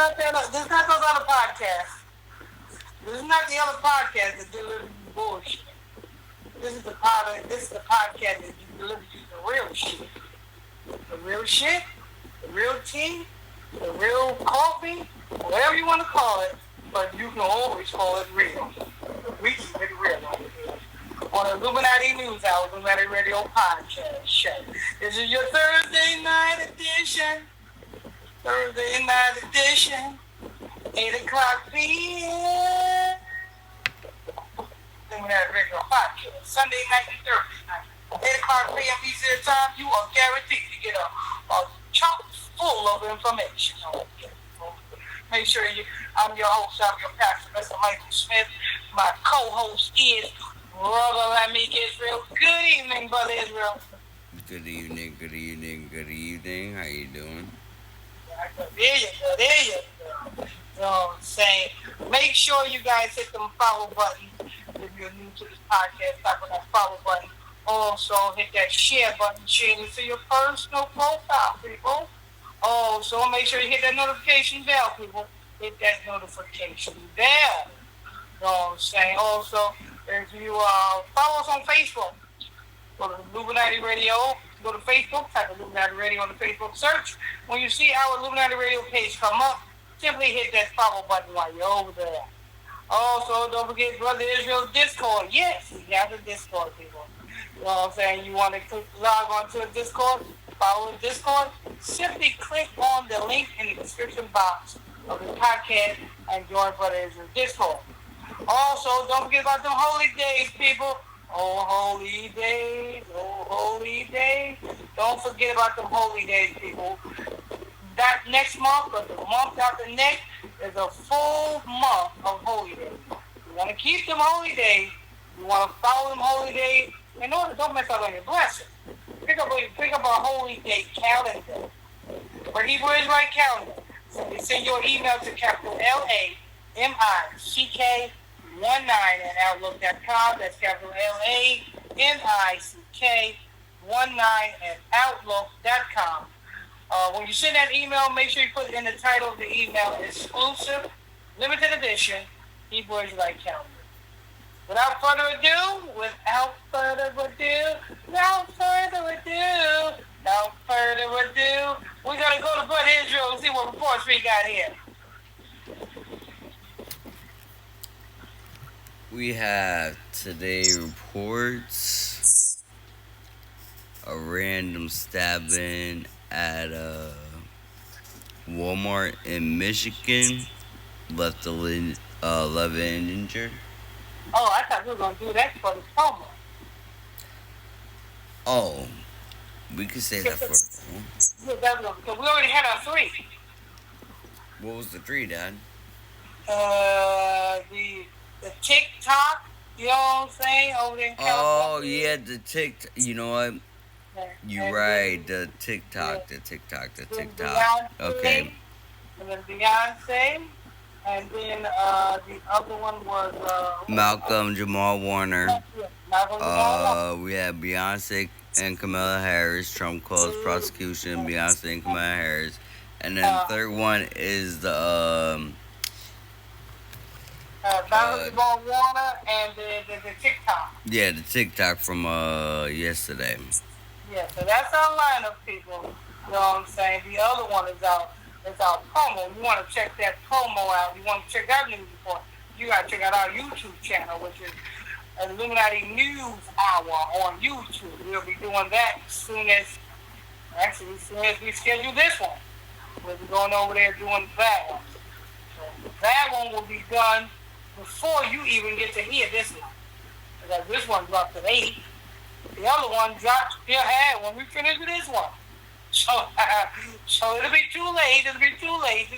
This is not those other podcasts. This is not the other podcast that delivers you bullshit. This is the podcast that delivers you the real shit. The real shit, the real tea, the real coffee, whatever you want to call it, but you can always call it real. We keep it real on here. On the Illuminati News Hour, Illuminati Radio Podcast show. This is your Thursday night edition. 8 o'clock p.m. Illuminati Radio Podcast. Sunday night and Thursday night. 8 o'clock p.m. Eastern time, you are guaranteed to get a chock full of information. Make sure I'm your host, I'm your pastor, Mr. Michael Smith. My co-host is Brotha Lamick Israel. Good evening, Brother Israel. Good evening. How you doing? There you go. You know what I'm saying? Make sure you guys hit them follow button if you're new to this podcast. Tap on that follow button. Also, hit that share button, share it to your personal profile, people. Also, make sure you hit that notification bell, people. Hit that notification bell. You know what I'm saying? Also, if you follow us on Facebook, go to Illuminati Radio. Go to Facebook, type Illuminati Radio on the Facebook search. When you see our Illuminati Radio page come up, simply hit that follow button while you're over there. Also, don't forget Brother Israel's Discord. Yes, we have the Discord, people. You know what I'm saying? You want to log on to the Discord, follow the Discord, simply click on the link in the description box of the podcast and join Brother Israel's Discord. Also, don't forget about them holy days, people. Oh, holy days. Don't forget about them holy days, people. That next month, or the month after next, is a full month of holy days. You want to keep them holy days. You want to follow them holy days. In order, don't mess up on your blessing. Pick up a holy day calendar. For Hebrew Israelite calendar. So you send your email to capital LAMICK 19 at outlook.com. That's capital LAMICK 19 at outlook.com. When you send that email, make sure you put in the title of the email, exclusive, limited edition, Hebrew Israelite calendar. Without further ado, we're going to go to Brother Israel and see what reports we got here. We have today reports a random stabbing at a Walmart in Michigan, left 11 injured. Oh, I thought we were going to do that for the promo. Oh, we could say that for the promo. Because we already had our 3. What was the 3, Dad? The TickTok, you know what I'm saying, over there in California. Oh, yeah, the TikTok. You know what? You're right. The TikTok. Okay. And then Beyonce. And then the other one was... Malcolm, Jamal, Waner. Malcolm, Jamal. We had Beyonce and Kamala Harris. Trump calls prosecution Beyonce and Kamala Harris. And then the third one is the... Malcolm, Jamal, Waner, and the TickTok. Yeah, the TikTok from yesterday. Yeah, so that's our lineup, people. You know what I'm saying? The other one is our promo. You want to check that promo out. You want to check that news report. You got to check out our YouTube channel, which is Illuminati News Hour on YouTube. We'll be doing that as soon as we schedule this one. We'll be going over there doing that one. So that one will be done before you even get to hear this one. Because this one dropped at 8. The other one dropped still had when we finish with this one. So it'll be too late. Just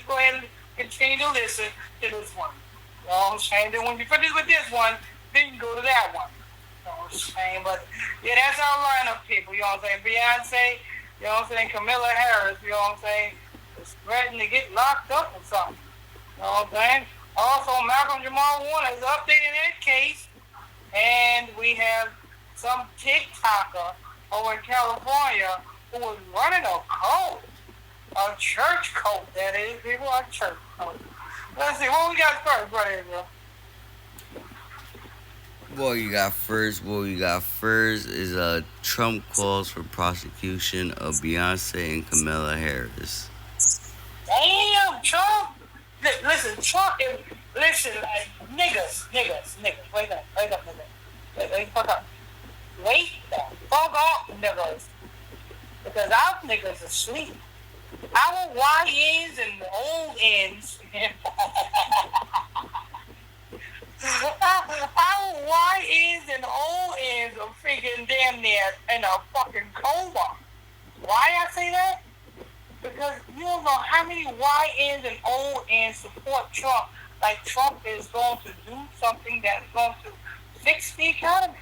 go ahead and continue to listen to this one. You know what I'm saying? Then when you finish with this one, then you go to that one. You know what I'm saying? But yeah, that's our lineup, people. You know what I'm saying? Beyonce, you know what I'm saying? Kamala Harris, you know what I'm saying? Is threatening to get locked up or something. You know what I'm saying? Also, Malcolm Jamal Warner is updating that case. And we have some TikToker over in California who was running a cult, a church cult, that is, people, a church cult. Let's see, what we got first, brother Israel? What you got first is Trump calls for prosecution of Beyonce and Kamala Harris. Damn, Trump. Listen, Trump. Listen, niggas. Wake up, niggas. Wake the fuck up. Wake the fuck up, niggas. Because our niggas are asleep. Our YNs and old ends. Our YNs and old ends are freaking damn near in a fucking coma. Why I say that? Because you don't know how many YNs and old ends support Trump. Like Trump is going to do something that's going to fix the economy.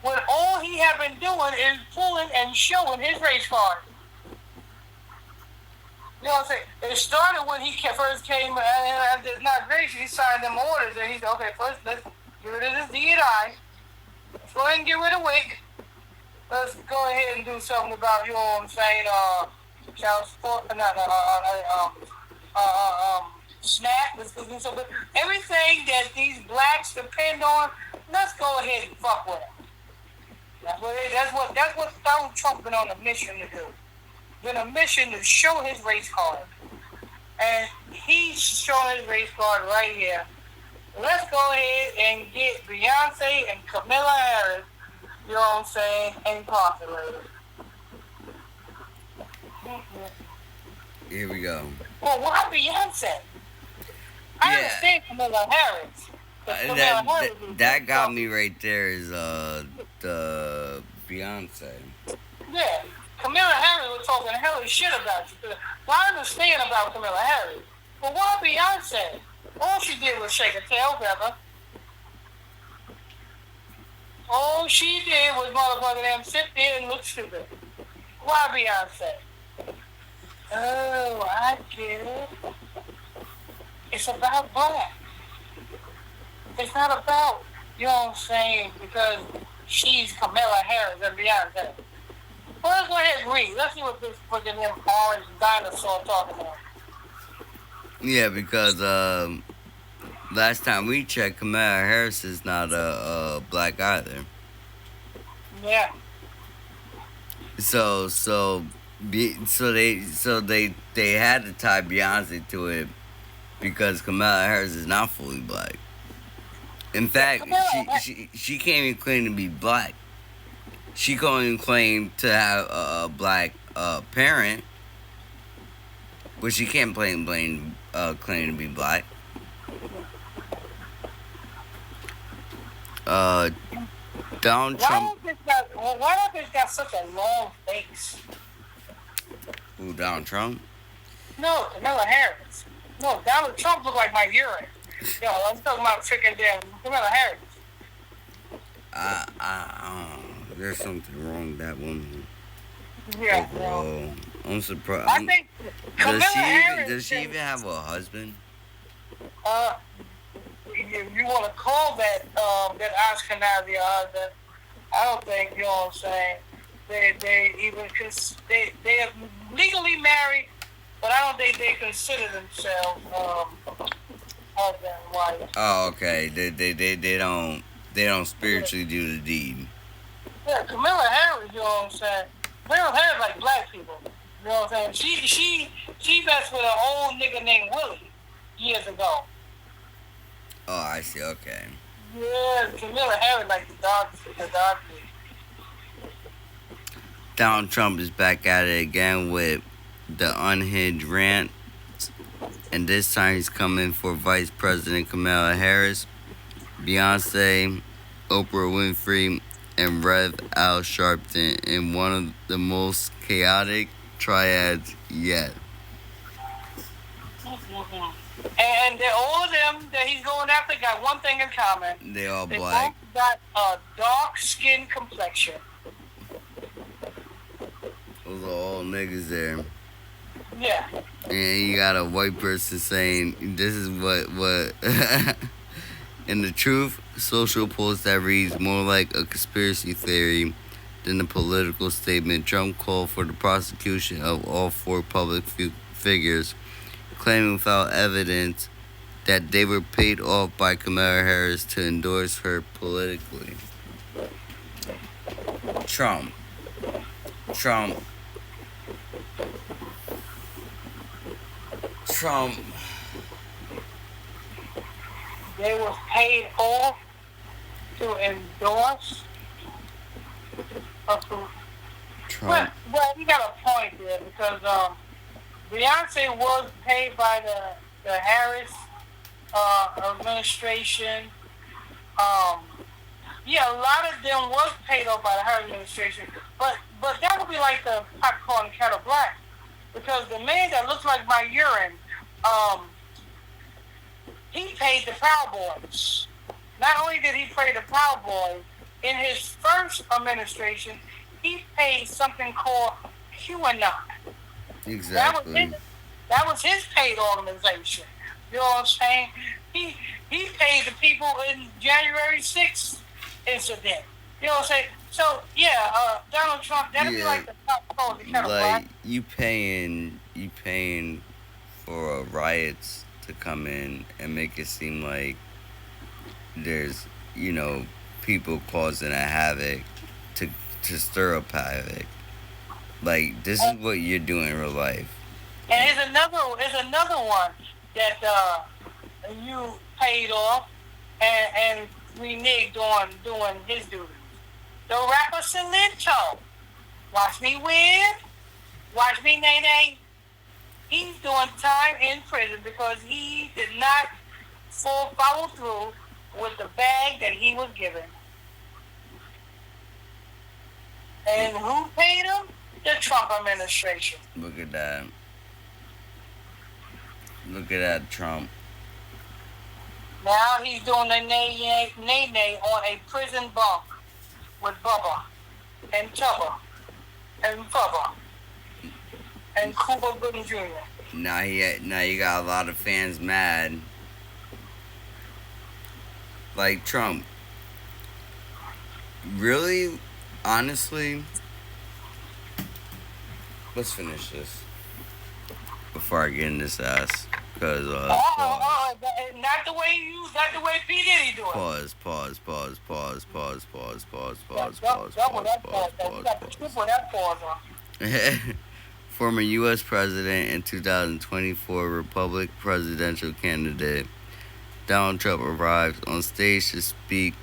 When all he have been doing is pulling and showing his race card. You know what I'm saying? It started when he first came and it's not great. He signed them orders and he said, okay, first let's get rid of this D&I. Let's go ahead and get rid of WIC. Let's go ahead and do something about, you know what I'm saying, child support, SNAP. Let's go do something. Everything that these blacks depend on, let's go ahead and fuck with it. That's what Donald Trump been on a mission to do. Been a mission to show his race card. And he's showing his race card right here. Let's go ahead and get Beyonce and Kamala Harris, you know what I'm saying, incarcerated. Here we go. Well, why Beyonce? I understand Kamala Harris. That got me right there is the Beyonce. Yeah. Kamala Harris was talking hell of shit about you. Well, I understand about Kamala Harris. But why Beyonce? All she did was shake her tail feather. All she did was motherfucker them sit there and look stupid. Why Beyonce? Oh, I get it. It's about black. It's not about, you know what I'm saying, because she's Kamala Harris and Beyonce. Well, let's go ahead and read. Let's see what this fucking orange dinosaur talking about. Yeah, because last time we checked, Kamala Harris is not a black either. Yeah. So they had to tie Beyonce to it because Kamala Harris is not fully black. In fact, she can't even claim to be black. She can't even claim to have a black parent, but she can't claim to be black. Donald Trump. Why don't this got such a long face? Who, Donald Trump? No, Kamala Harris. No, Donald Trump look like my urine. Yo, I'm talking about freaking damn Kamala Harris. There's something wrong with that woman. Yeah, bro. I'm surprised. I think does she even have a husband? You want to call that Ashkenazi husband? I don't think, you know what I'm saying. They even they are legally married, but I don't think they consider themselves husband and wife. Oh, okay. They don't spiritually do the deed. Yeah, Kamala Harris, you know what I'm saying. Kamala Harris like black people. You know what I'm saying. She messed with an old nigga named Willie years ago. Oh, I see. Okay. Yeah, Kamala Harris like the dog. Donald Trump is back at it again with the unhinged rant, and this time he's coming for Vice President Kamala Harris, Beyonce, Oprah Winfrey, and Rev Al Sharpton in one of the most chaotic triads yet. And all of them that he's going after got one thing in common. They all black. Both got a dark skin complexion. Those are all niggas there. Yeah. And you got a white person saying, this is what in the truth, social post that reads more like a conspiracy theory than a political statement. Trump called for the prosecution of all four public figures, claiming without evidence that they were paid off by Kamala Harris to endorse her politically. Trump. Trump. Trump. They was paid off to endorse a Trump. Well, you got a point there because Beyonce was paid by the Harris administration. Yeah, a lot of them was paid off by the Harris administration, but that would be like the popcorn kettle black, because the man that looks like my urine, he paid the Proud Boys. Not only did he pay the Proud Boys, in his first administration, he paid something called QAnon. Exactly. That was his paid organization. You know what I'm saying? He paid the people in January 6th incident. You know what I'm saying? So yeah, Donald Trump, that'll be like the top call the kettle black. You paying for riots to come in and make it seem like there's, people causing a havoc to stir up havoc. Like, this is what you're doing in real life. And there's another one that you paid off and reneged on doing his duties. The rapper Silento. Watch me win. Watch me nay. He's doing time in prison because he did not follow through with the bag that he was given. And who paid him? The Trump administration. Look at that. Look at that, Trump. Now he's doing the nay on a prison bunk with Bubba and Tubba and Bubba and Cuba Gooding Jr. Now you got a lot of fans mad. Like, Trump, really, honestly, let's finish this before I get in this ass. Because, not the way P. Diddy do it. Pause. Double that pause. You got to triple that pause on. Former U.S. President and 2024 Republican presidential candidate Donald Trump arrived on stage to speak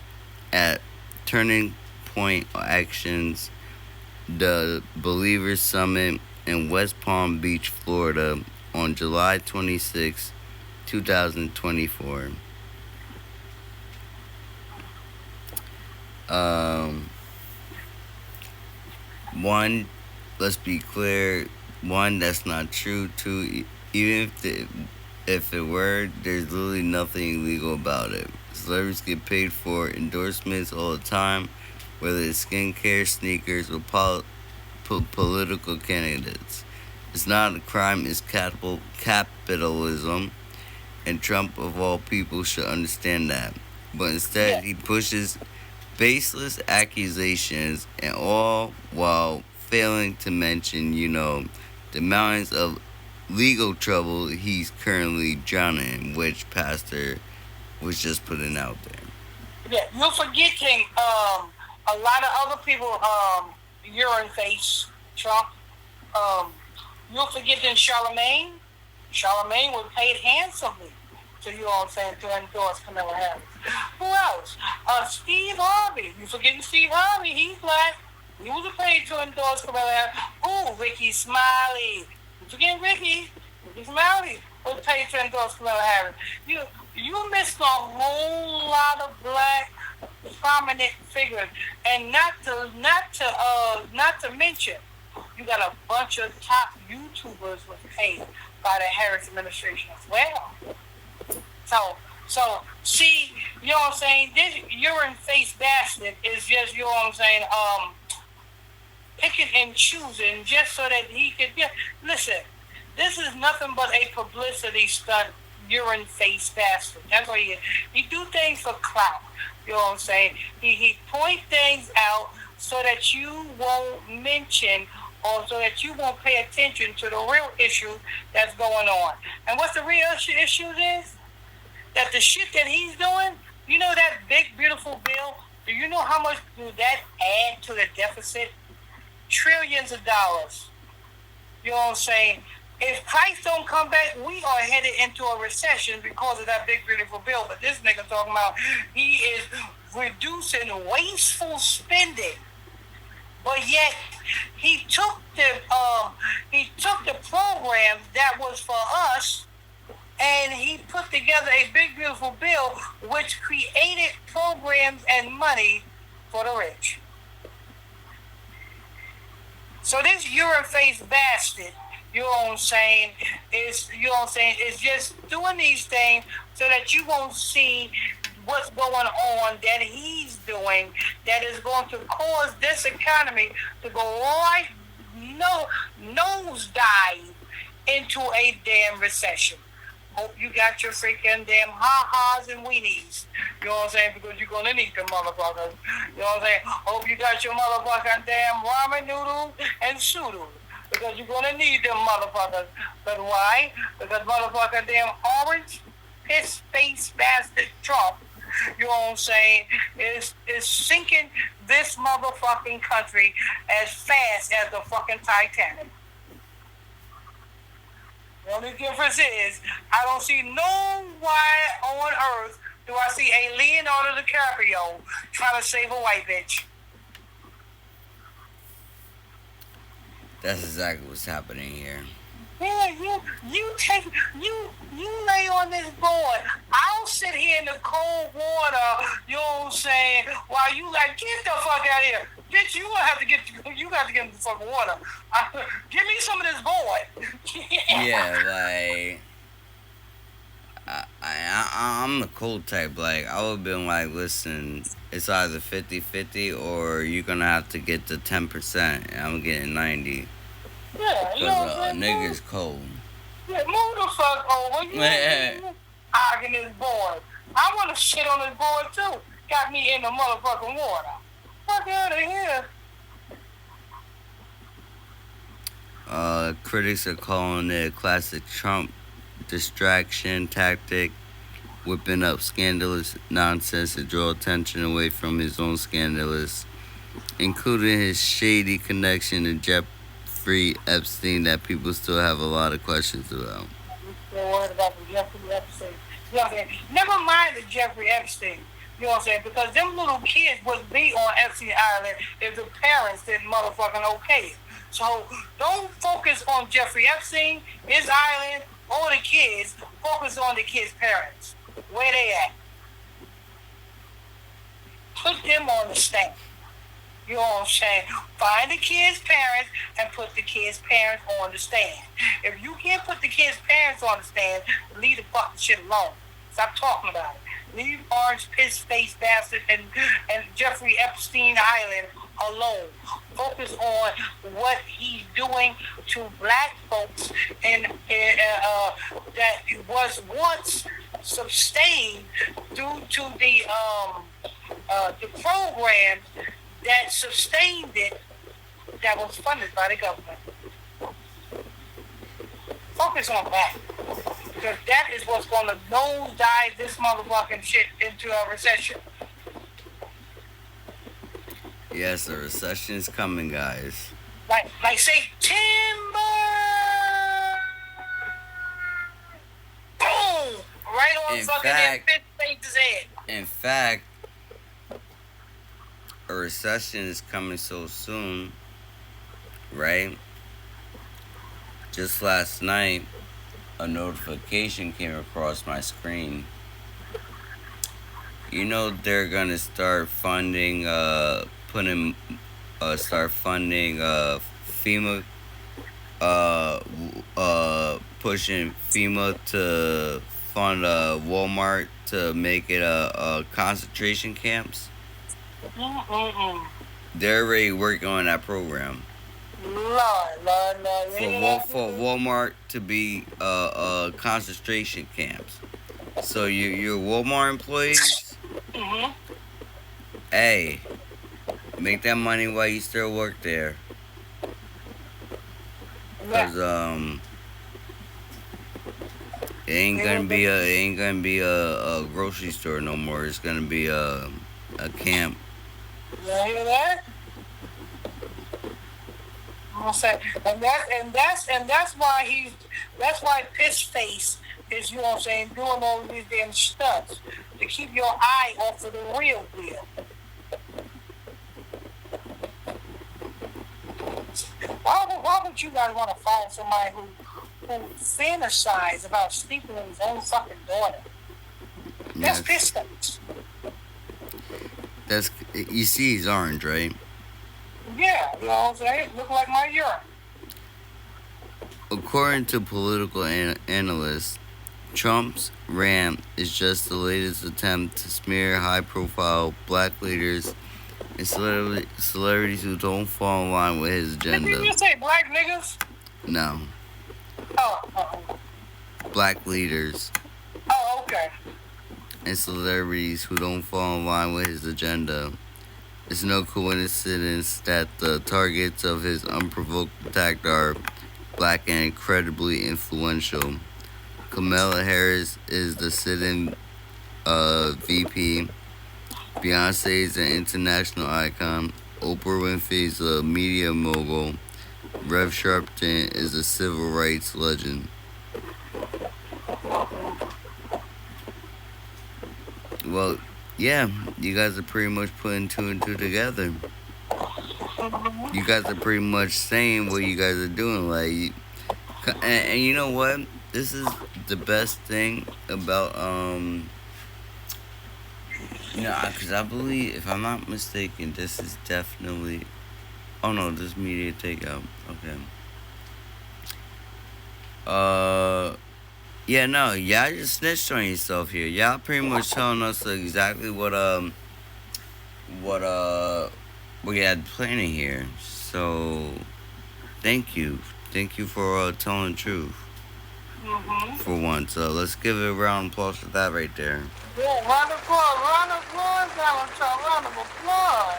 at Turning Point Actions, the Believers Summit in West Palm Beach, Florida, on July 26, 2024. One, let's be clear. One, that's not true. Two, even if it were, there's literally nothing illegal about it. Celebrities get paid for endorsements all the time, whether it's skincare, sneakers, or political candidates. It's not a crime, it's capitalism, and Trump, of all people, should understand that. But instead, he pushes baseless accusations, and all while failing to mention, the mountains of legal trouble he's currently drowning in, which Pastor was just putting out there. Yeah, you're forgetting a lot of other people urine face Trump. You're forgetting Charlemagne. Charlemagne was paid handsomely to, you know what I'm saying, to endorse Kamala Harris. Who else? Steve Harvey. You forgetting Steve Harvey? He's black. He was paid to endorse Kamala Harris. Ooh, Ricky Smiley. You forgetting Ricky Smiley was paid to endorse Kamala Harris. You missed a whole lot of black prominent figures, and not to mention, you got a bunch of top YouTubers was paid by the Harris administration as well. So see, you know what I'm saying? This urine face bastard is just, you know what I'm saying, picking and choosing just so that he could get. Listen, this is nothing but a publicity stunt. Urine face bastard. That's what he is. He do things for clout. You know what I'm saying? He point things out so that you won't mention or so that you won't pay attention to the real issue that's going on. And what's the real issue is? That the shit that he's doing, you know that big, beautiful bill, do you know how much do that add to the deficit? Trillions of dollars. You know what I'm saying? If Christ don't come back, we are headed into a recession because of that big, beautiful bill. But this nigga talking about he is reducing wasteful spending. But yet he took the programs that was for us, and he put together a big, beautiful bill which created programs and money for the rich. So this Euro-faced bastard, you know what I'm saying, is just doing these things so that you won't see what's going on that he's doing that is going to cause this economy to go right nosedive into a damn recession. Hope you got your freaking damn ha-has and weenies. You know what I'm saying? Because you're going to need them motherfuckers. You know what I'm saying? Hope you got your motherfucking damn ramen noodles and soodles. Because you're going to need them motherfuckers. But why? Because motherfucking damn orange, piss-face bastard Trump, you know what I'm saying, is sinking this motherfucking country as fast as the fucking Titanic. The only difference is I don't see nowhere on earth do I see a Leonardo DiCaprio trying to save a white bitch. That's exactly what's happening here. Yeah, you lay on this board. I'll sit here in the cold water, you know what I'm saying, while you like, get the fuck out of here. Bitch, you have to get in the fucking water. Give me some of this board. Yeah, like I'm the cool type. Like I would have been like, listen, it's either 50-50 or you're gonna have to get the 10%. And I'm getting 90. Yeah, you know what I'm saying? Nigga's cold. Yeah, move the fuck over. You hogging this board. I want to shit on this board too. Got me in the motherfucking water. Fuck out of here. Critics are calling it a classic Trump distraction tactic, whipping up scandalous nonsense to draw attention away from his own scandalous, including his shady connection to Jeffrey Epstein that people still have a lot of questions about. They're worried about the Jeffrey Epstein. You know what I'm saying? Never mind the Jeffrey Epstein. You know what I'm saying? Because them little kids would be on Epstein Island if the parents didn't motherfucking okay it. So don't focus on Jeffrey Epstein, his island, or the kids. Focus on the kids' parents. Where they at? Put them on the stand. You know what I'm saying? Find the kids' parents and put the kids' parents on the stand. If you can't put the kids' parents on the stand, leave the fucking shit alone. Stop talking about it. Leave orange piss-face bastard and Jeffrey Epstein Island alone. Focus on what he's doing to black folks and that was once sustained due to the programs that sustained it that was funded by the government. Focus on that. Because that is what's going to nosedive this motherfucking shit into a recession. Yes, a recession is coming, guys. Like say, timber! Boom! Right on fucking their fifth face's head. In fact, a recession is coming so soon, right? Just last night, a notification came across my screen. You know they're gonna start funding, FEMA, pushing FEMA to fund Walmart to make it a concentration camps. They're already working on that program. For Walmart to be concentration camps. So you're Walmart employees. Hey, make that money while you still work there. Cause it ain't gonna be a grocery store no more. It's gonna be a camp. You hear that? I'm gonna say, and that's why Piss Face is, you know what I'm saying, doing all these damn stunts to keep your eye off of the real deal. Why would you guys want to follow somebody who fantasize about sleeping with his own fucking daughter? That's Piss Face. That's, you see, he's orange, right? Yeah, you know what I'm saying? Look like my urine. According to political analysts, Trump's rant is just the latest attempt to smear high-profile black leaders and celebrities who don't fall in line with his agenda. Did you say black niggas? No. Oh. Black leaders. Oh, okay. And celebrities who don't fall in line with his agenda. It's no coincidence that the targets of his unprovoked attack are black and incredibly influential. Kamala Harris is the sitting VP. Beyonce is an international icon. Oprah Winfrey is a media mogul. Rev Sharpton is a civil rights legend. Well, yeah, you guys are pretty much putting two and two together. You guys are pretty much saying what you guys are doing. Like, and you know what? This is the best thing about, because I believe, if I'm not mistaken, this is definitely, oh no, this media takeout. Okay. Yeah, no, y'all just snitched on yourself here. Y'all pretty much telling us exactly what we had planning here. So, thank you for telling the truth. For once, let's give it a round of applause for that right there. Yeah, round of applause, round of applause.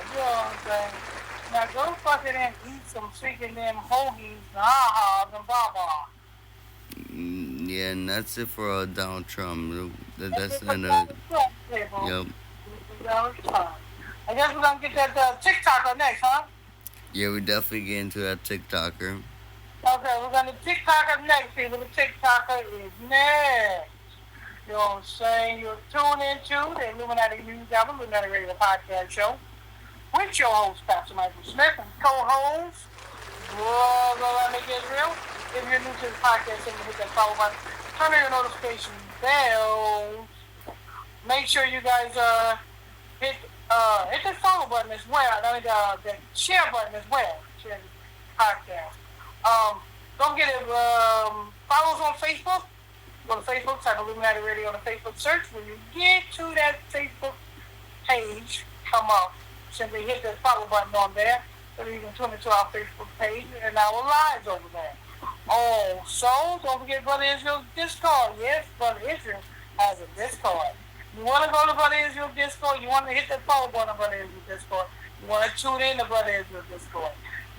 You know what I'm saying? Now go fucking and eat some freaking damn hoagies and ha-has and baba. Yeah, and that's it for Donald Trump. That's the end of it. Yep. I guess we're gonna get that TikToker next, huh? Yeah, we definitely get into that TikToker. Okay, we're gonna TikToker next, people. The TikToker is next. You know what I'm saying? You're tuned into the Illuminati News Hour, Illuminati Radio Podcast Show, with your host, Pastor Michael Smith, and co-host, Brotha Lamick Israel. If you're new to the podcast, then hit that follow button, turn on your notification bell. Make sure you guys hit the follow button as well. I mean the share button as well. Share the podcast. Don't forget to follow us on Facebook. Go to Facebook, type Illuminati Radio on the Facebook search. When you get to that Facebook page, come up. Simply hit the follow button on there so that you can tune into our Facebook page and our lives over there. Also, don't forget Brother Israel's Discord. Yes, Brother Israel has a Discord. You want to go to Brother Israel's Discord? You want to hit the follow button on Brother Israel's Discord? You want to tune in to Brother Israel's Discord?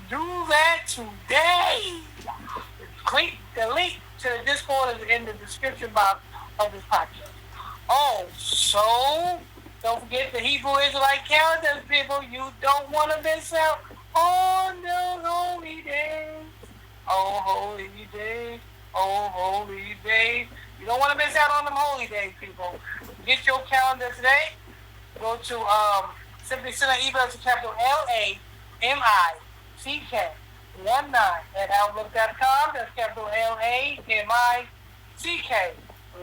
Do that today. Click the link to the Discord is in the description box of this podcast. Also, don't forget the Hebrew Israelite calendar, people. You don't want to miss out on those holy days. Oh, holy day. Oh, holy day. You don't want to miss out on them holy days, people. Get your calendar today. Go to, simply send an email to capital LAMICK19 at outlook.com. That's capital LAMICK19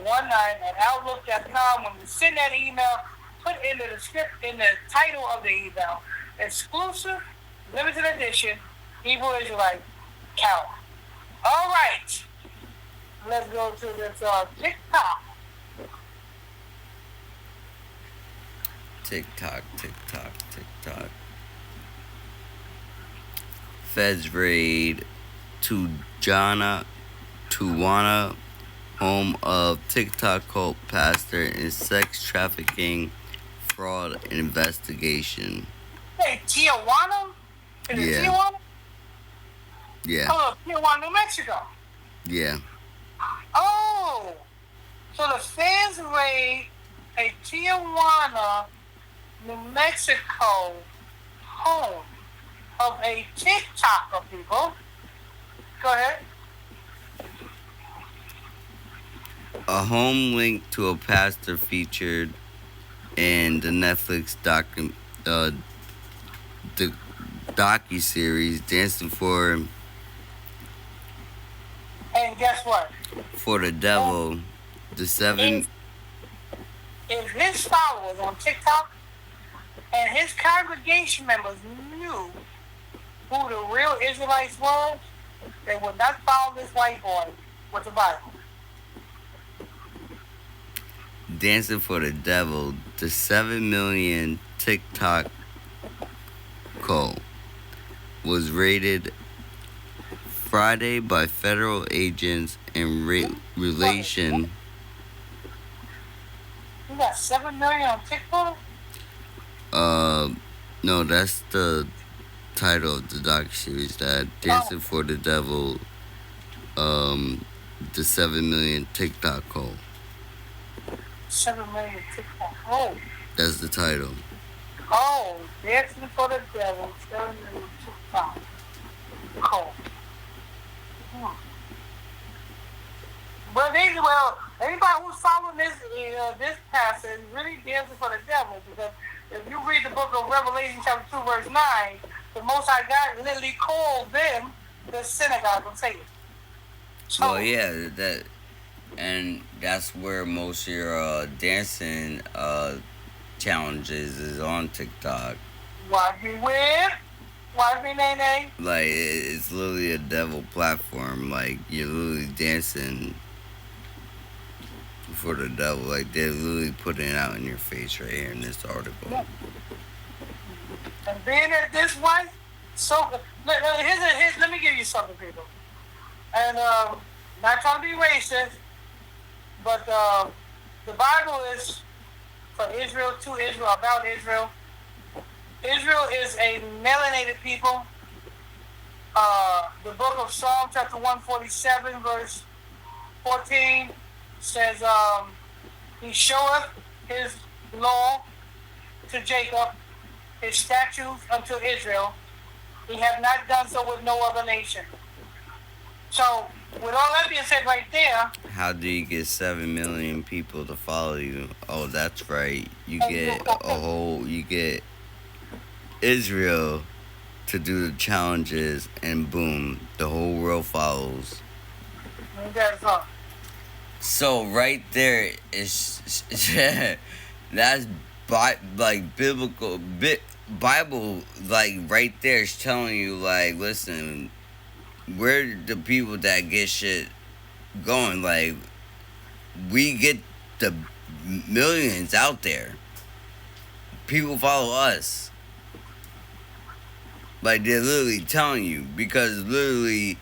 at outlook.com. When you send that email, put in the title of the email, exclusive, limited edition, Hebrew Israelite calendar. All right. Let's go to this TikTok. TikTok. Feds raid Tuwana, home of TikTok cult pastor and sex trafficking fraud investigation. Hey, Tijuana? Is it Tijuana? Yeah. Oh, Tijuana, New Mexico. Yeah. Oh, so the fans raid a Tijuana, New Mexico home of a TikToker, people. Go ahead. A home link to a pastor featured in the Netflix the docu-series Dancing And guess what? for the Devil. The seven. If his followers on TikTok and his congregation members knew who the real Israelites were, they would not follow this white boy with the Bible. Dancing for the Devil, the 7 million TikTok cult was raided Friday by federal agents in relation. You got 7 million on TikTok? No, that's the title of the docu-series. That Dancing for the Devil, the 7 million TikTok cult. 7 million TikTok. Oh. That's the title. Oh, Dancing for the Devil, 7 million TikTok cult. But anybody who's following this passage really dancing for the devil, because if you read the book of Revelation chapter 2 verse 9, the Most High God literally called them the synagogue of Satan. So, Well, yeah, and that's where most of your dancing challenges is on TikTok. Watch me win. Watch me nay. Like, it's literally a devil platform. Like, you're literally dancing for the devil. Like, they're literally putting it out in your face right here in this article. Yeah. And being at this way, so let me give you something, people. And not trying to be racist, but the Bible is for Israel, to Israel, about Israel. Israel is a melanated people. The book of Psalm, chapter 147, verse 14, says, He showeth his law to Jacob, his statutes unto Israel. He hath not done so with no other nation. So, with all that being said right there... How do you get 7 million people to follow you? Oh, that's right. You get Israel to do the challenges, and boom, the whole world follows. That's all. So right there is that's like biblical Bible, like right there is telling you, like, listen, we're the people that get shit going. Like, we get the millions out there. People follow us. Like, they're literally telling you, because literally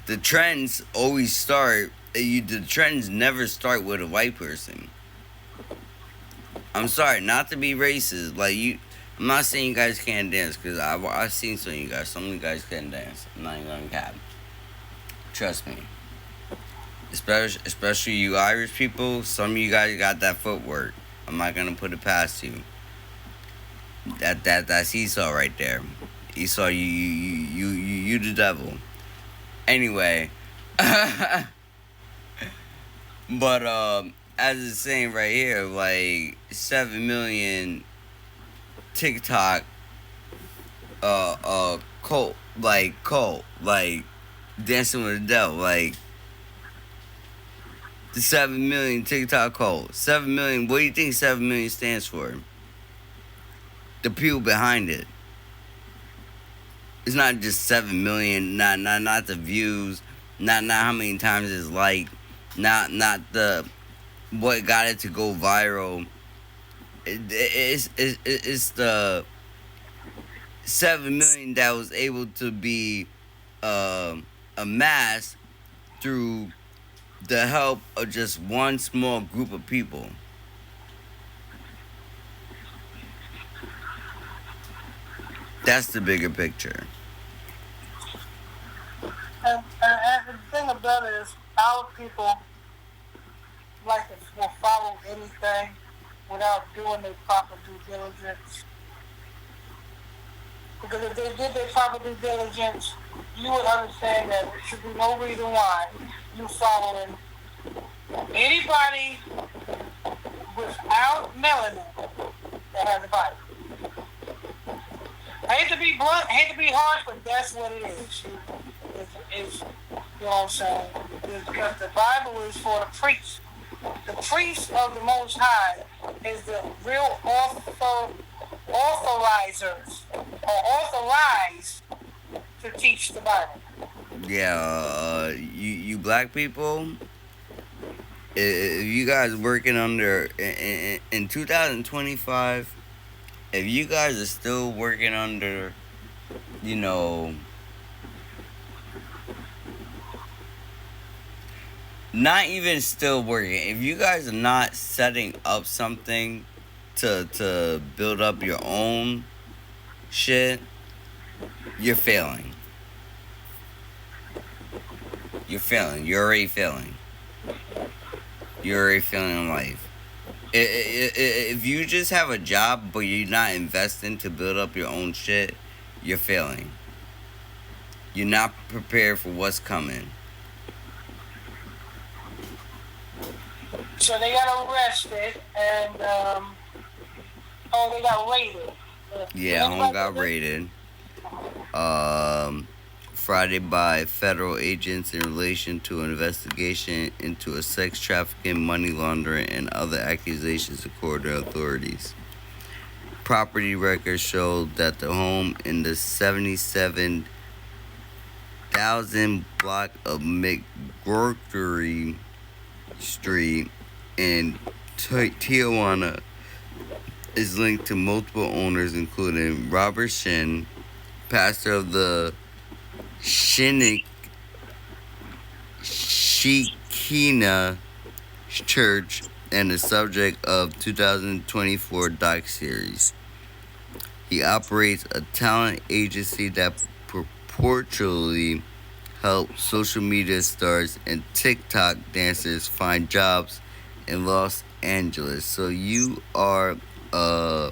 the trends always start. The trends never start with a white person. I'm sorry, not to be racist. Like, I'm not saying you guys can't dance, because I've seen some of you guys. Some of you guys can dance. I'm not even gonna cap. Trust me. Especially you Irish people. Some of you guys got that footwork. I'm not gonna put it past you. That's Esau right there. Esau, you the devil. Anyway. But as it's saying right here, like 7 million TikTok cult, like Dancing with the Devil, like the 7 million TikTok cult. 7 million, what do you think 7 million stands for? The people behind it. It's not just 7 million, not the views, not how many times it's liked, not the what got it to go viral. It's the 7 million that was able to be amassed through the help of just one small group of people. That's the bigger picture. And the thing about it is, our people like to will follow anything without doing their proper due diligence. Because if they did their proper due diligence, you would understand that there should be no reason why you following anybody without melanin that has a Bible. I hate to be blunt, I hate to be harsh, but that's what it is. It's you know what I'm saying? Because the Bible is for the priests. The priest of the Most High is the real authorizers or authorized to teach the Bible. Yeah, you black people, if you guys working under in 2025, if you guys are still working under, you know, not even still working, if you guys are not setting up something to build up your own shit, you're failing. You're failing. You're already failing. You're already failing in life. If you just have a job but you're not investing to build up your own shit, you're failing. You're not prepared for what's coming. So they got arrested and they got raided. Yeah, home got raided. Friday by federal agents in relation to an investigation into a sex trafficking, money laundering, and other accusations, according to authorities. Property records showed that the home in the 77,000 block of McGorkery Street in Tijuana is linked to multiple owners, including Robert Shin, pastor of the Shekinah Church, and the subject of 2024 doc-series. He operates a talent agency that purportedly helps social media stars and TikTok dancers find jobs in Los Angeles. So you are a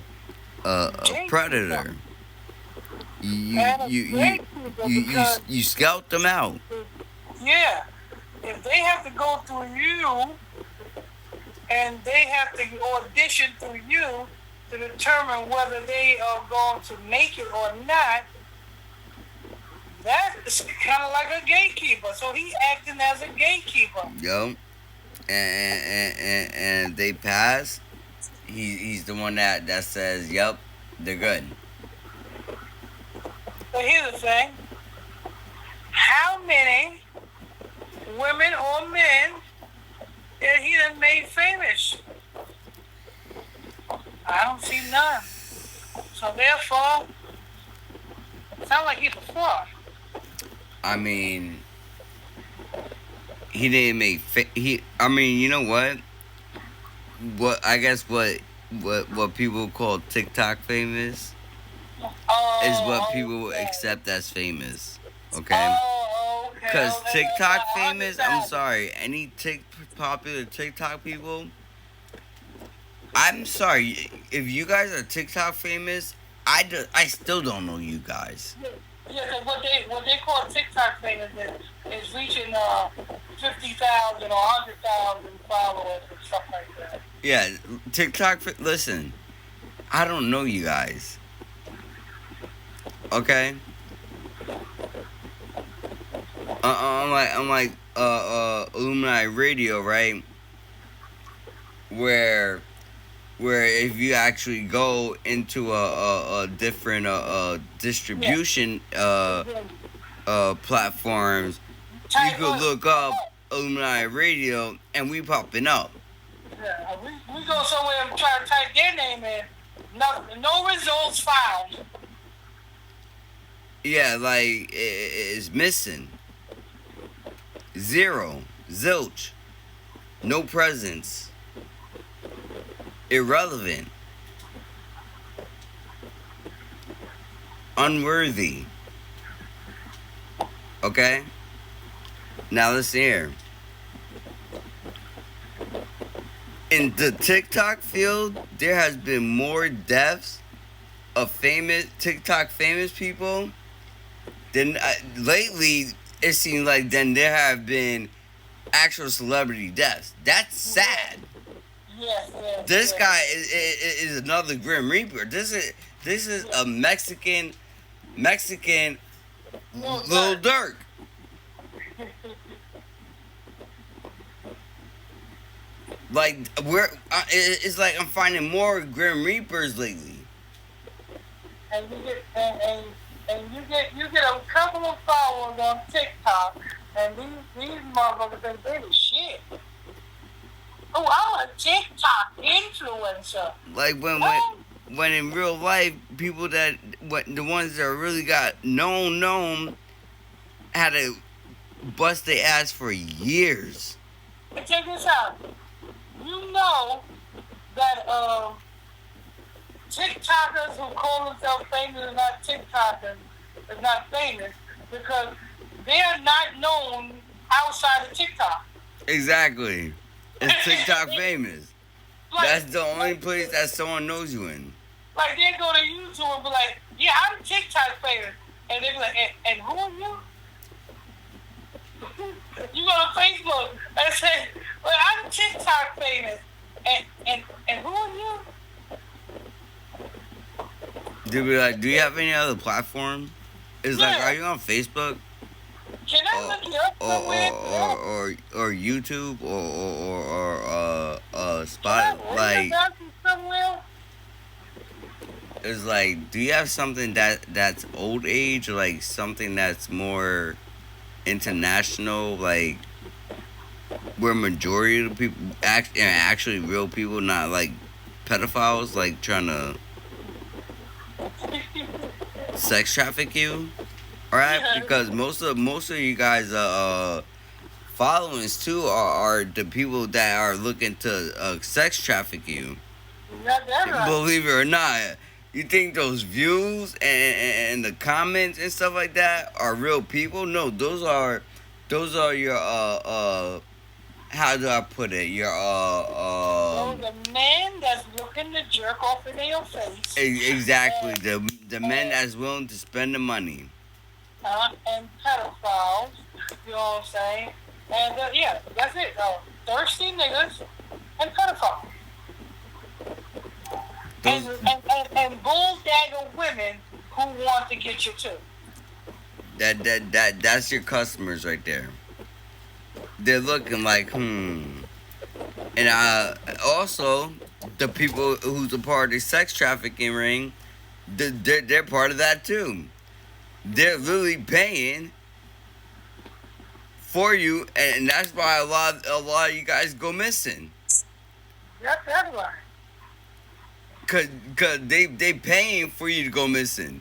predator. You scout them out. Yeah. If they have to go through you and they have to audition through you to determine whether they are going to make it or not, that is kind of like a gatekeeper. So he's acting as a gatekeeper. Yup. And they pass. He's the one that says, yup, they're good. But here's the thing. How many women or men that he done made famous? I don't see none. So therefore, it sounds like he's a fraud. I mean, he didn't make I mean, you know what? I guess what people call TikTok famous is what people accept as famous. Okay? Because TikTok famous, I'm sorry, any popular TikTok people, I'm sorry, if you guys are TikTok famous, I still don't know you guys. Yeah, because what they call TikTok famous is reaching 50,000 or 100,000 followers and stuff like that. Yeah, TikTok. Listen, I don't know you guys. Okay. I'm like Illuminati Radio, right? Where if you actually go into a different distribution platforms, you could look up Illuminati Radio and we popping up. Yeah, we go somewhere and try to type their name in. No results found. Yeah, like it's missing. Zero, zilch, no presence. Irrelevant, unworthy. Okay? Now listen here. In the TikTok field, there has been more deaths of famous TikTok famous people than lately. It seems like then there have been actual celebrity deaths. That's sad. Yes. This guy is another Grim Reaper. This is a Mexican Lil Durk. Like it's like I'm finding more Grim Reapers lately. And you get a couple of followers on TikTok, and these motherfuckers think they the shit. Oh, I'm a TikTok influencer. Like when in real life, people the ones that really got known had to bust their ass for years. But check this out. You know that TikTokers who call themselves famous are not TikTokers, is not famous because they're not known outside of TikTok. Exactly. It's TikTok famous. Like, that's the only place that someone knows you in. Like they go to YouTube and be like, yeah, I'm TikTok famous. And they be like, and who are you? You go to Facebook and say, well, I'm TikTok famous. And who are you? They be like, do you have any other platform? It's like, are you on Facebook? Can I look you up somewhere? Or YouTube or Spot like it's like, do you have something that's old age or like something that's more international, like where majority of the people actually real people, not like pedophiles like trying to sex traffic you? Alright, because most of you guys followings too are the people that are looking to sex traffic you. Right. Believe it or not, you think those views and the comments and stuff like that are real people? No, those are your how do I put it? Your those are men that's looking to jerk off in their face. Exactly, the men that's willing to spend the money. And pedophiles, you know what I'm saying? And yeah, that's it. Thirsty niggas and pedophiles. And bulldagger women who want to get you too. That's your customers right there. They're looking like and also the people who's a part of the sex trafficking ring, they're part of that too. They're literally paying for you, and that's why a lot of you guys go missing. That's right. Cause they paying for you to go missing.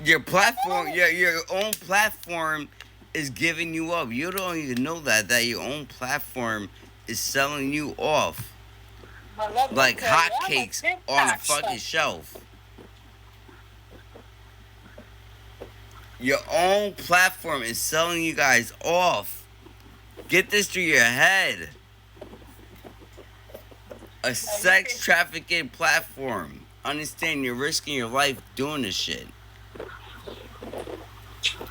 Your platform, your own platform is giving you up. You don't even know that your own platform is selling you off like hotcakes on a fucking shelf. Your own platform is selling you guys off. Get this through your head. A sex trafficking platform. Understand, you're risking your life doing this shit.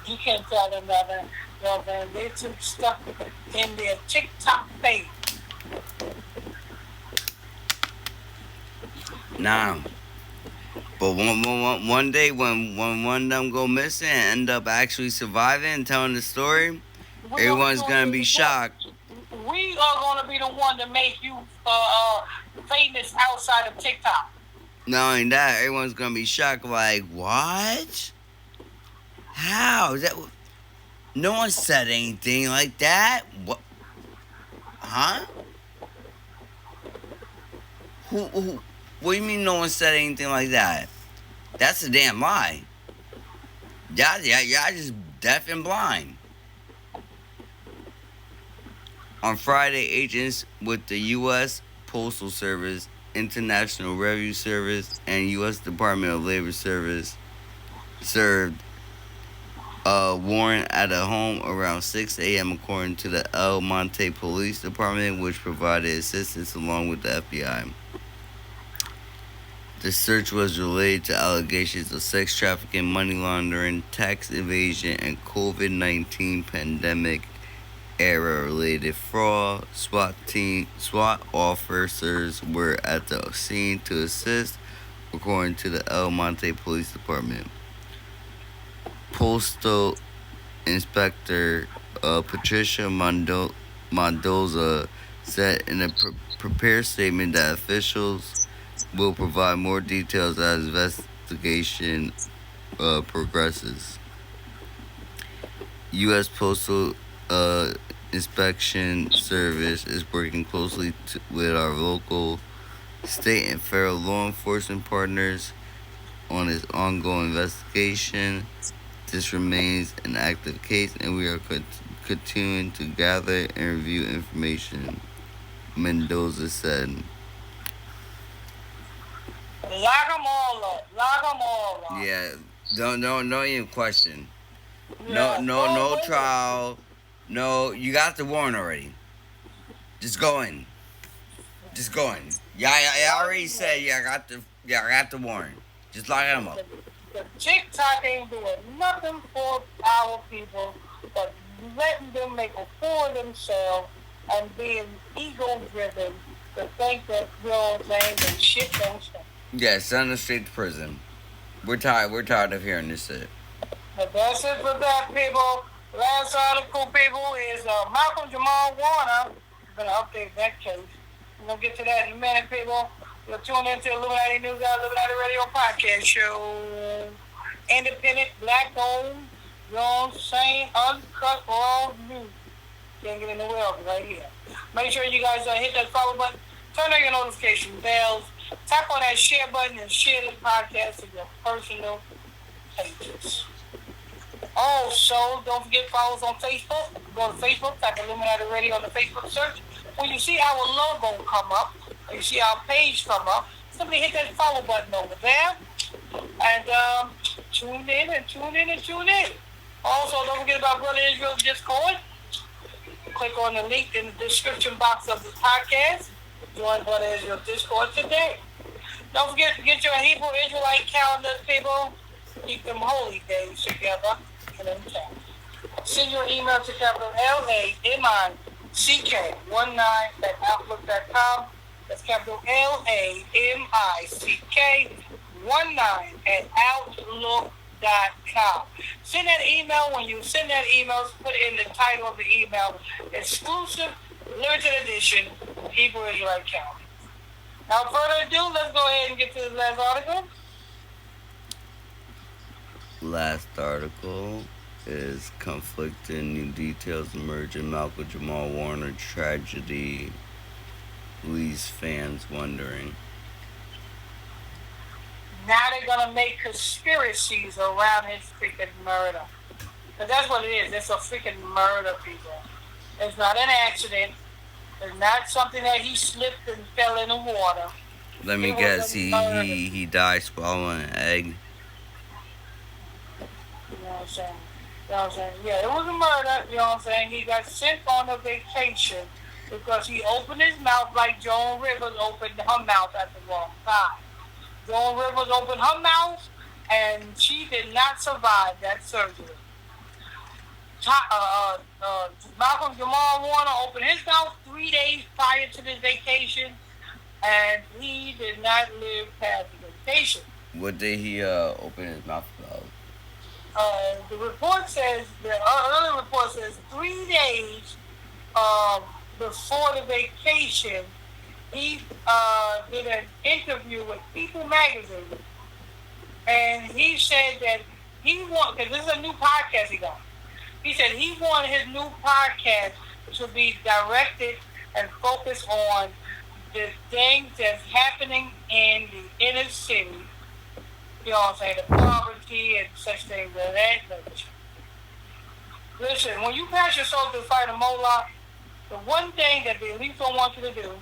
You can't tell them that, they're too stuck in their TikTok phase. Nah. But one day when one of them go missing and end up actually surviving and telling the story, everyone's gonna be shocked. We are gonna be the one to make you famous outside of TikTok. Not only that, everyone's gonna be shocked. Like, what? How? Is that? No one said anything like that. What? Huh? Who? What do you mean no one said anything like that? That's a damn lie. Y'all just deaf and blind. On Friday, agents with the U.S. Postal Service, International Revenue Service, and U.S. Department of Labor Service served warrant at a home around 6 a.m. according to the El Monte Police Department, which provided assistance along with the FBI. The search was related to allegations of sex trafficking, money laundering, tax evasion, and COVID-19 pandemic era-related fraud. SWAT officers were at the scene to assist, according to the El Monte Police Department. Postal Inspector Patricia Mendoza said in a prepared statement that officials will provide more details as investigation progresses. U.S. Postal Inspection Service is working closely with our local, state, and federal law enforcement partners on its ongoing investigation. This remains an active case, and we are continuing to gather and review information, Mendoza said. Lock them all up. Lock them all up. Yeah, don't even question. Yeah. No trial. No, you got the warrant already. Just go in. Just go in. Yeah, I already said I got the warrant. Just lock them up. The TickTok ain't doing nothing for our people but letting them make a fool of themselves and being ego-driven to think that, you know what I'm saying, that shit don't stop. Yeah, send them straight to prison. We're tired of hearing this shit. But that's it for that, people. Last article, people, is Malcolm Jamal Waner. I'm going to update that case. We're going to get to that in a minute, people. You'll tune into Illuminati News Illuminati Radio Podcast Show. Independent, black-owned, you know what I'm saying, uncut, raw news. Can't get in the world right here. Make sure you guys hit that follow button. Turn on your notification bells. Tap on that share button and share the podcast to your personal pages. Also, don't forget to follow us on Facebook. Go to Facebook, type Illuminati Radio on the Facebook search. When you see our logo come up, or you see our page come up, simply hit that follow button over there. And tune in and tune in and tune in. Also, don't forget about Brotha Israel Discord. Click on the link in the description box of the podcast. Join Brotha Israel Discord today. Don't forget to get your Hebrew Israelite calendars, people. Keep them holy days together and intact. Send your email to capital LAMICK19@outlook.com. That's capital LAMICK19@outlook.com. Send that email. When you send that email, put in the title of the email, exclusive, limited edition, Hebrew Israelite calendar. Without further ado, let's go ahead and get to the last article. Last article is conflicting new details emerge in Malcolm Jamal Warner tragedy leaves fans wondering. Now they're going to make conspiracies around his freaking murder. Because that's what it is. It's a freaking murder, people. It's not an accident. It's not something that he slipped and fell in the water. Let me guess, he died swallowing an egg. You know what I'm saying? Yeah, it was a murder, you know what I'm saying? He got sent on a vacation because he opened his mouth like Joan Rivers opened her mouth at the wrong time. Joan Rivers opened her mouth and she did not survive that surgery. Malcolm Jamal Warner opened his mouth 3 days prior to this vacation, and he did not live past the vacation. What did he open his mouth about? The report says, the early report says 3 days before the vacation, he did an interview with People Magazine, and he said that he wanted, because this is a new podcast he got. He said he wanted his new podcast to be directed and focused on the things that's happening in the inner city. You know what I'm saying? The poverty and such things of that nature. Listen, when you pass your soul to fight a Moloch, the one thing that the elite don't want you to do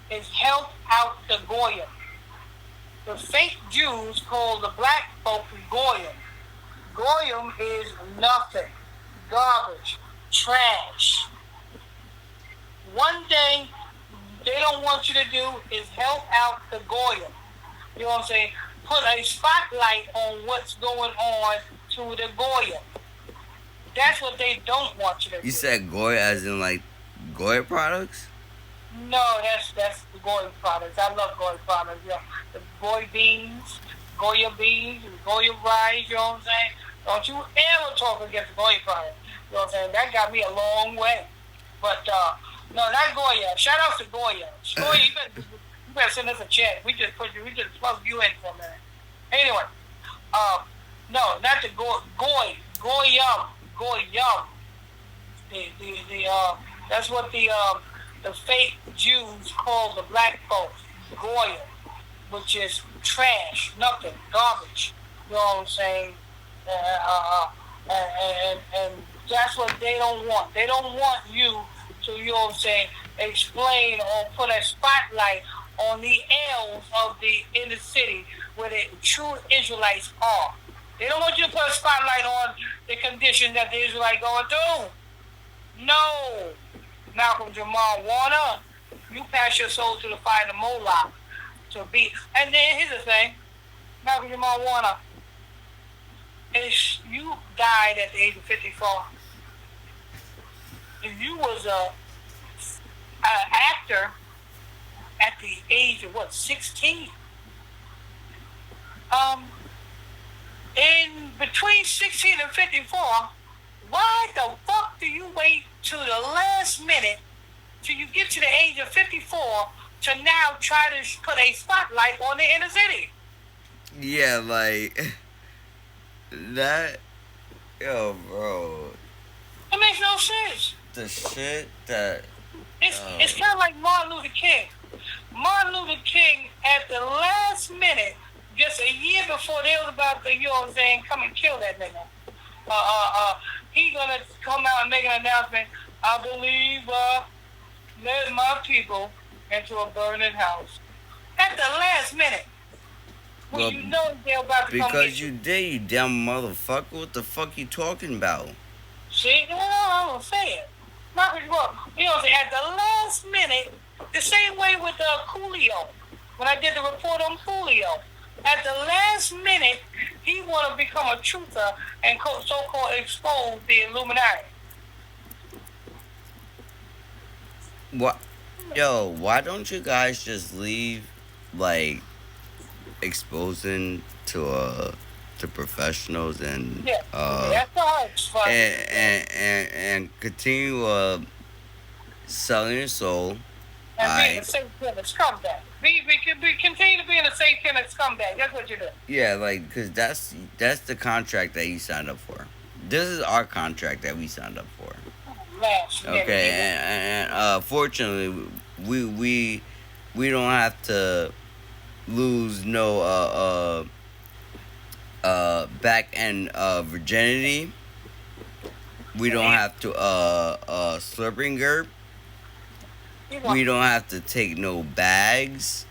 is help out the Goyim. The fake Jews call the black folk Goyim. Goyim is nothing, garbage, trash. One thing they don't want you to do is help out the Goyim. You know what I'm saying? Put a spotlight on what's going on to the Goyim. That's what they don't want you to do. You said Goy as in like Goy products? No, that's the Goy products. I love Goy products. Yeah. The Goy beans, Goya beans, Goya rice, you know what I'm saying? Don't you ever talk against Goy products. You know what I'm saying? That got me a long way. But, no, not Goya. Shout out to Goya. Goya, you better send us a check. We just plugged you in for a minute. Anyway, no, not the Goyim. That's what the fake Jews call the black folks, Goyim, which is trash, nothing, garbage. You know what I'm saying? And that's what they don't want. They don't want you to, you know what I'm saying, explain or put a spotlight on the L's of the inner city where the true Israelites are. They don't want you to put a spotlight on the conditions that the Israelites going through. No. Malcolm Jamal Waner, you pass your soul to the fire of Moloch to be. And then here's the thing, Malcolm Jamal Waner, if you died at the age of 54, if you was a actor at the age of 16, in between 16 and 54, why the fuck do you wait to the last minute till you get to the age of 54 to now try to put a spotlight on the inner city? Yeah, like that. Yo, bro. It makes no sense. The shit that. It's kind of like Martin Luther King. Martin Luther King, at the last minute, just a year before they was about to, you know what I'm saying, come and kill that nigga. He gonna come out and make an announcement. I believe led my people into a burning house. At the last minute. When Well, you know they're about to come because get you did, you dumb motherfucker. What the fuck you talking about? See, no, I'm gonna say it. Not what you want. You know what I'm saying? At the last minute, the same way with Coolio. When I did the report on Coolio. At the last minute, he want to become a truther and so-called expose the Illuminati. What? Yo, why don't you guys just leave, like, exposing to professionals and that's hard. and continue selling your soul. And being a safe-killing scumbag. We continue to be in a safe-killing scumbag. That's what you do. Yeah, like, because that's the contract that you signed up for. This is our contract that we signed up for. Okay, and fortunately, we don't have to lose no back end virginity. We don't have to slurping gerb. We don't have to take no bags.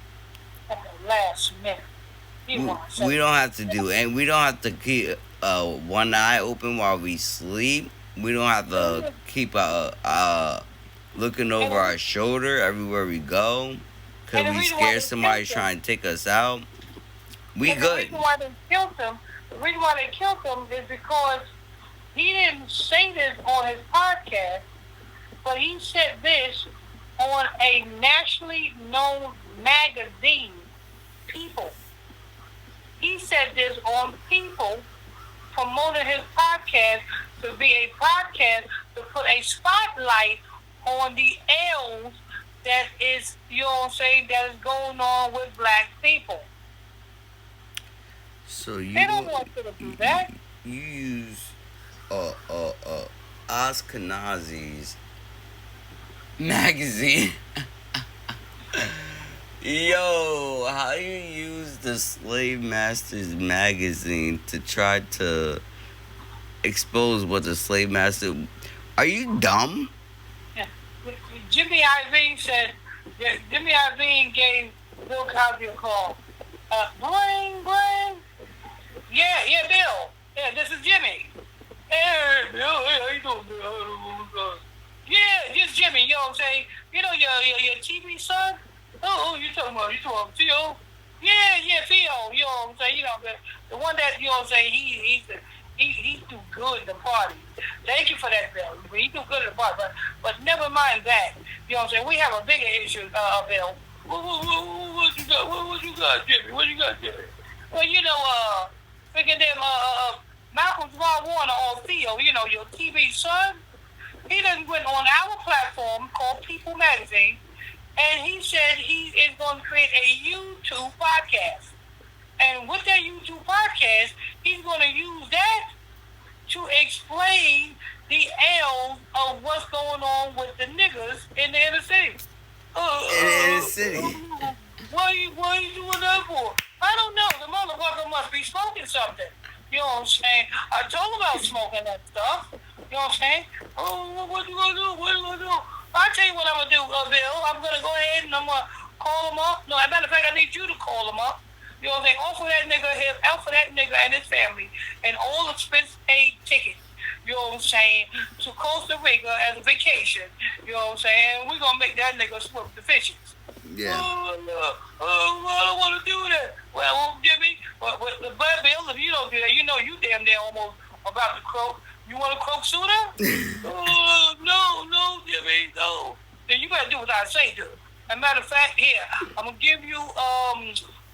At the last minute. We don't have to do, and we don't have to keep one eye open while we sleep. We don't have to keep looking over our shoulder everywhere we go because we scared somebody's trying to take us out. We good. The reason why they killed him is because he didn't say this on his podcast, but he said this on a nationally known magazine, People. He said this on People, promoting his podcast to be a podcast to put a spotlight on the ills that is, you know what I'm saying, that is going on with black people. So they don't want you to do that. You use Ashkenazi's magazine. Yo, how you use the Slave Masters magazine to try to expose what the slave master? Are you dumb? Yeah. Jimmy Iovine said. Jimmy Iovine gave Bill Cosby a call. Bling. Yeah, Bill. Yeah, this is Jimmy. Hey, Bill, hey, how you doing, Bill? Yeah, just Jimmy, you know what I'm saying? You know your TV son? Oh, you talking about Theo? Yeah, Theo, you know what I'm saying? You know, the one that, you know what I'm saying, he do good in the party. Thank you for that, Bill. He do good in the party, but never mind that. You know what I'm saying? We have a bigger issue, Bill. What you got? What you got, Jimmy? What you got, Jimmy? Well, you know, freaking them, Malcolm Jamal Warner or Theo, you know, your TV son, he done went on our platform called People Magazine, and he said he is going to create a YouTube podcast. And with that YouTube podcast, he's going to use that to explain the L's of what's going on with the niggas in the inner city. In the inner city. What are you doing that for? I don't know. The motherfucker must be smoking something. You know what I'm saying? I told him about smoking that stuff. You know what I'm saying? Oh, what you gonna do? What you gonna do? I'll tell you what I'm gonna do, Bill. I'm gonna go ahead and I'm gonna call him up. No, as a matter of fact, I need you to call him up. You know what I'm saying? Offer that nigga and his family and all expense paid tickets. You know what I'm saying? To Costa Rica as a vacation. You know what I'm saying? We're gonna make that nigga swim the fishes. Yeah. I don't want to do that. Well, Jimmy, but Bill, if you don't do that, you know you damn near almost about to croak. You want to croak sooner? No, Jimmy, no. Then you better do what I say do. As a matter of fact, here, I'm going to give you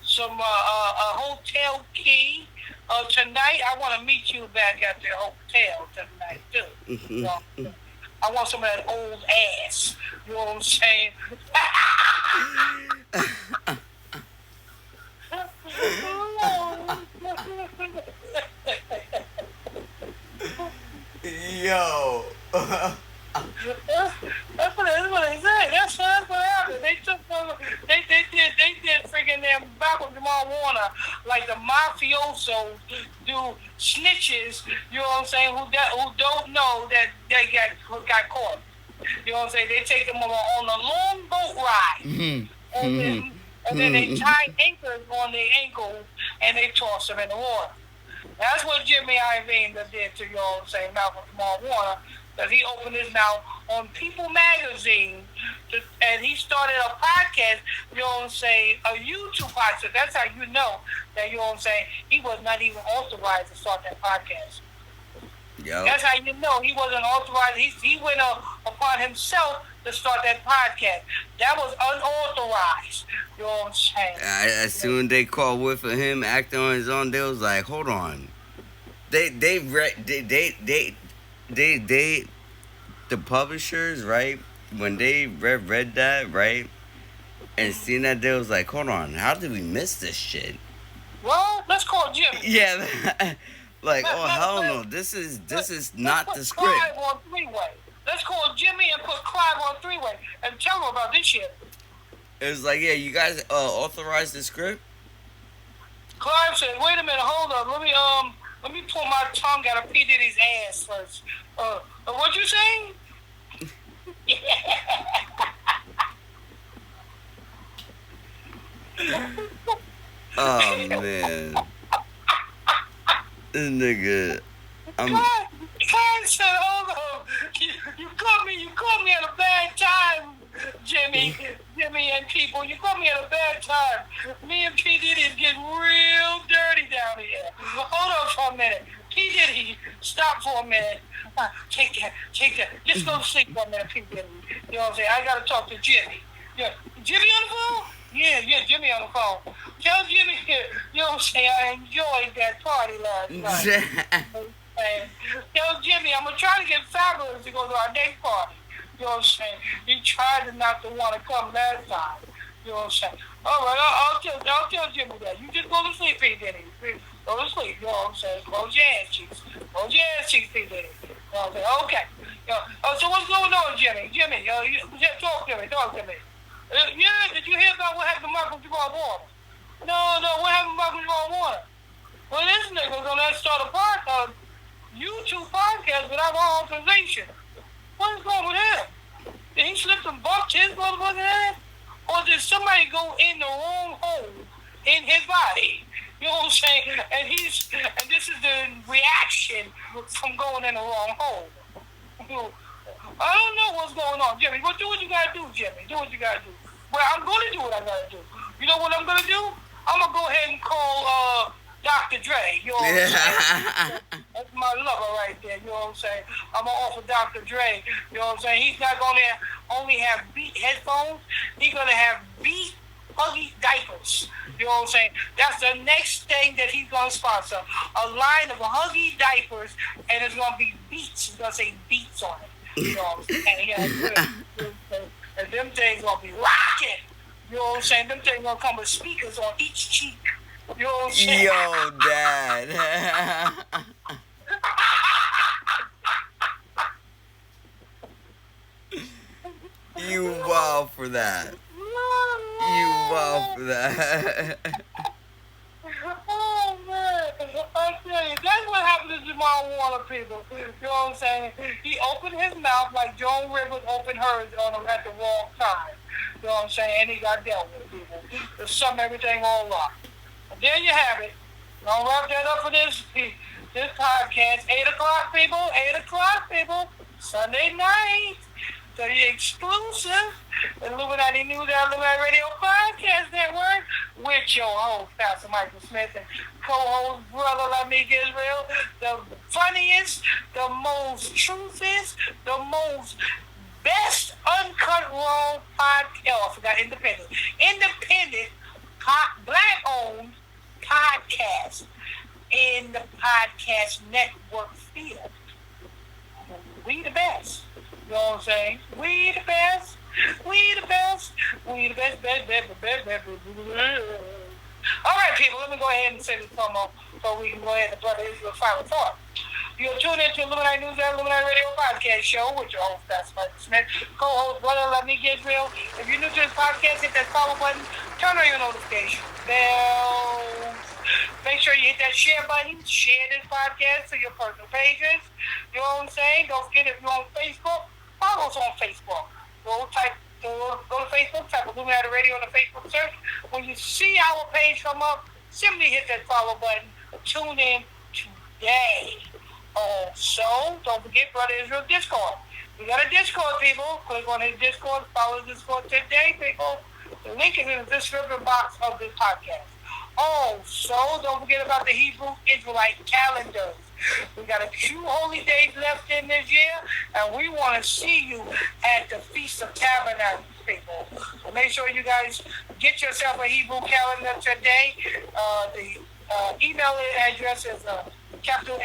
some a hotel key. Tonight, I want to meet you back at the hotel tonight, too. I want some of that old ass. You know what I'm saying? Yo. That's what they say. That's what happened. They did freaking them back with Jamal Warner like the mafiosos do snitches. You know what I'm saying? Who don't know that they got caught. You know what I'm saying? They take them on a long boat ride, and then they tie anchors on their ankles and they toss them in the water. That's what Jimmy Iovine did to, you know what I'm saying, Malcolm Jamal Warner. Because he opened his mouth on People Magazine, and he started a podcast, you know what I'm saying, a YouTube podcast. That's how you know that, you know what I'm saying, he was not even authorized to start that podcast. Yep. That's how you know he wasn't authorized. He went upon himself to start that podcast. That was unauthorized. You know what I'm saying? As soon as they called with for him acting on his own, they was like, hold on. The publishers, right? When they read that, right, and seen that, they was like, hold on, how did we miss this shit? Well, let's call Jimmy. Yeah, like, oh hell no, this is not the script. Clive on three-way. Let's call Jimmy and put Clive on three-way and tell him about this shit. It was like, yeah, you guys authorized the script. Clive said, wait a minute, hold up, let me pull my tongue out of P. Diddy's ass first. What you saying? Oh man, this nigga. Clive said, hold up, you caught me at a bad time, Jimmy and people. You caught me at a bad time. Me and P. Diddy is getting real dirty down here. Hold on for a minute. P. Diddy, stop for a minute. Take that. Just go to sleep for a minute, P. Diddy. You know what I'm saying? I gotta talk to Jimmy. Yeah. Jimmy on the phone? Yeah, Jimmy on the phone. Tell Jimmy, you know what I'm saying, I enjoyed that party last night. Tell Jimmy, I'm gonna try to get Fabulous to go to our next party. You know what I'm saying? He tried to not to want to come last time. You know what I'm saying? All right, I'll tell Jimmy that. You just go to sleep, P. Diddy. Go to sleep. You know what I'm saying? Close your ass cheeks. Close your ass cheeks, P. Diddy. You know what I'm saying? Okay. So what's going on, Jimmy? Jimmy, talk to me. Yeah, did you hear about what happened to Malcolm Jamal Warner? No, what happened to Malcolm Jamal Warner? Well, this nigga's gonna start a YouTube podcast without our authorization. What is wrong with him? Did he slip and bumped his motherfucking ass? Or did somebody go in the wrong hole in his body? You know what I'm saying? And this is the reaction from going in the wrong hole. I don't know what's going on, Jimmy. But do what you gotta do, Jimmy. Do what you gotta do. Well, I'm gonna do what I gotta do. You know what I'm gonna do? I'm gonna go ahead and call Dr. Dre. You know what I'm saying? That's my lover right there. You know what I'm saying? I'm gonna offer Dr. Dre. You know what I'm saying? He's not gonna only have beat headphones. He's gonna have beat huggy diapers. You know what I'm saying? That's the next thing that he's gonna sponsor. A line of huggy diapers, and it's gonna be Beats. He's gonna say Beats on it. You know what I'm saying? And them things gonna be rocking. You know what I'm saying? Them things gonna come with speakers on each cheek. You know what I'm saying? Yo, Dad. You wow for that. You wow for that. Oh man, I tell you, that's what happened to Jamal Waner, people. You know what I'm saying? He opened his mouth like Joan Rivers opened hers on him at the wrong time. You know what I'm saying? And he got dealt with, people. To sum everything all up. And there you have it. I'll wrap that up for this podcast. 8 o'clock, people. 8 o'clock, people. Sunday night. The exclusive Illuminati News and Illuminati Radio Podcast Network with your host, Pastor Michael Smith, and co-host, Brotha Lamick Israel. The funniest, the most truthest, the most best uncut raw podcast. Oh, I forgot independent. Independent, black-owned podcast in the podcast network field. We the best. You know what I'm saying? We the best. We the best. We the best. All right, people, let me go ahead and say this promo so we can go ahead and Brotha Israel final thought. You're tuned into Illuminati News and Illuminati Radio Podcast Show with your host, Pastor Michael Smith, co-host, Brotha Lamick Israel. If you're new to this podcast, hit that follow button, turn on your notification bell. Make sure you hit that share button, share this podcast to your personal pages. You know what I'm saying? Don't forget, if you're on Facebook, follow us on Facebook. Go to Facebook, type Illuminati Radio on the Facebook search. When you see our page come up, simply hit that follow button. Tune in today. Also, don't forget Brotha Israel Discord. We got a Discord, people. Click on his Discord, follow Discord today, people. The link is in the description box of this podcast. Also, don't forget about the Hebrew Israelite calendars. We got a few holy days left in this year, and we want to see you at the Feast of Tabernacles, people. So make sure you guys get yourself a Hebrew calendar today. The email address is capital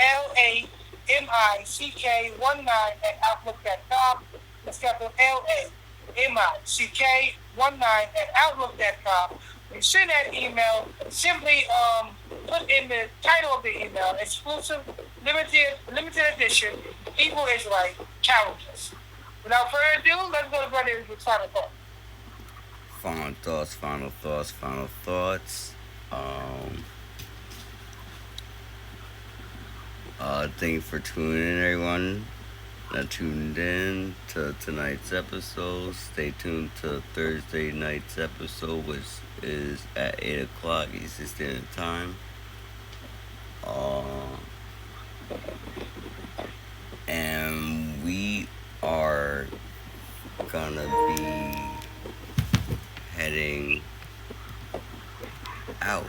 LAMICK19@outlook.com. That's capital LAMICK19@outlook.com. You send that email, simply put in the title of the email, exclusive, limited edition, Hebrew Israelite calendars. Without further ado, let's go to Brotha Israel's final thought. Final thoughts. Thank you for tuning in, everyone that tuned in to tonight's episode. Stay tuned to Thursday night's episode, which is at 8 o'clock Eastern Standard Time. And we are gonna be heading out.